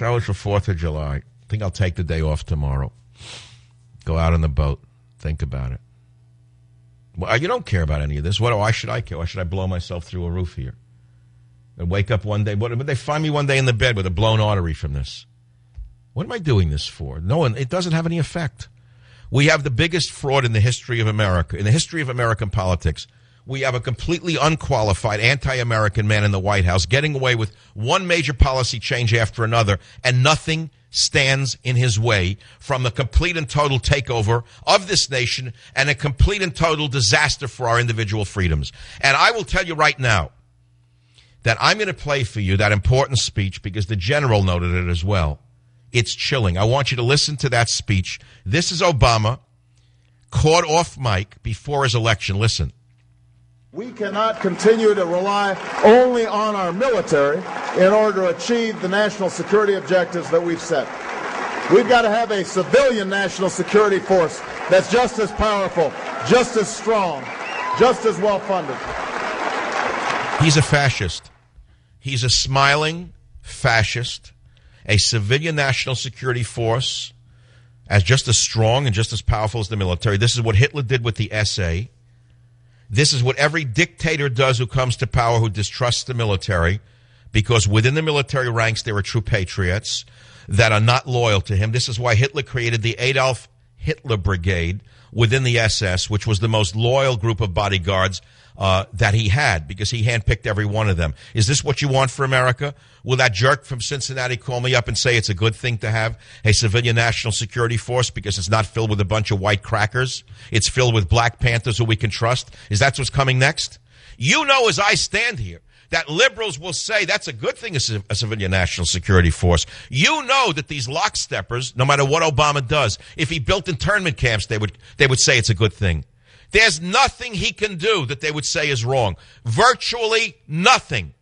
showers for 4th of July. I think I'll take the day off tomorrow. Go out on the boat. Think about it. Well, you don't care about any of this. Why should I care? Why should I blow myself through a roof here? And wake up one day. Would they find me one day in the bed with a blown artery from this? What am I doing this for? No one. It doesn't have any effect. We have the biggest fraud in the history of America, in the history of American politics. We have a completely unqualified anti-American man in the White House getting away with one major policy change after another, and nothing stands in his way from the complete and total takeover of this nation and a complete and total disaster for our individual freedoms. And I will tell you right now that I'm going to play for you that important speech because the general noted it as well. It's chilling. I want you to listen to that speech. This is Obama caught off mic before his election. Listen. We cannot continue to rely only on our military in order to achieve the national security objectives that we've set. We've got to have a civilian national security force that's just as powerful, just as strong, just as well-funded. He's a fascist. He's a smiling fascist. A civilian national security force as just as strong and just as powerful as the military. This is what Hitler did with the SA. This is what every dictator does who comes to power who distrusts the military, because within the military ranks there are true patriots that are not loyal to him. This is why Hitler created the Adolf Hitler Brigade within the SS, which was the most loyal group of bodyguards that he had, because he handpicked every one of them. Is this what you want for America? Will that jerk from Cincinnati call me up and say it's a good thing to have a civilian national security force because it's not filled with a bunch of white crackers? It's filled with Black Panthers who we can trust? Is that what's coming next? You know, as I stand here, that liberals will say that's a good thing, a civilian national security force. You know that these locksteppers, no matter what Obama does, if he built internment camps, they would say it's a good thing. There's nothing he can do that they would say is wrong. Virtually nothing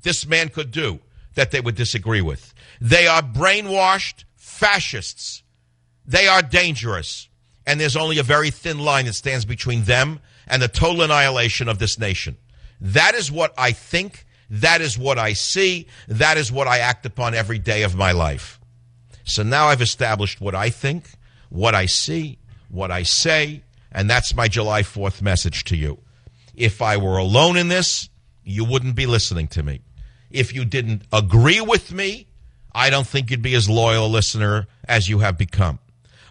this man could do that they would disagree with. They are brainwashed fascists. They are dangerous. And there's only a very thin line that stands between them and the total annihilation of this nation. That is what I think. That is what I see. That is what I act upon every day of my life. So now I've established what I think, what I see, what I say, and that's my July 4th message to you. If I were alone in this, you wouldn't be listening to me. If you didn't agree with me, I don't think you'd be as loyal a listener as you have become.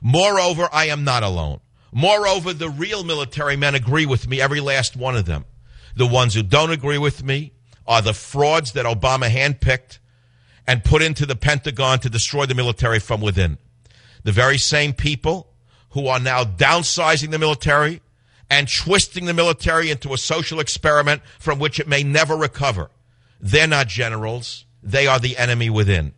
Moreover, I am not alone. Moreover, the real military men agree with me, every last one of them. The ones who don't agree with me are the frauds that Obama handpicked and put into the Pentagon to destroy the military from within. The very same people who are now downsizing the military and twisting the military into a social experiment from which it may never recover. They're not generals. They are the enemy within.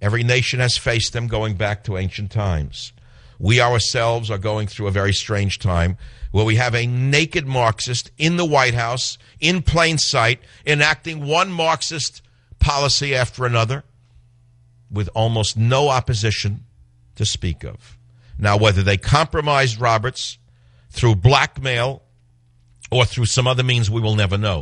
Every nation has faced them going back to ancient times. We ourselves are going through a very strange time where we have a naked Marxist in the White House, in plain sight, enacting one Marxist policy after another with almost no opposition to speak of. Now, whether they compromised Roberts through blackmail or through some other means, we will never know.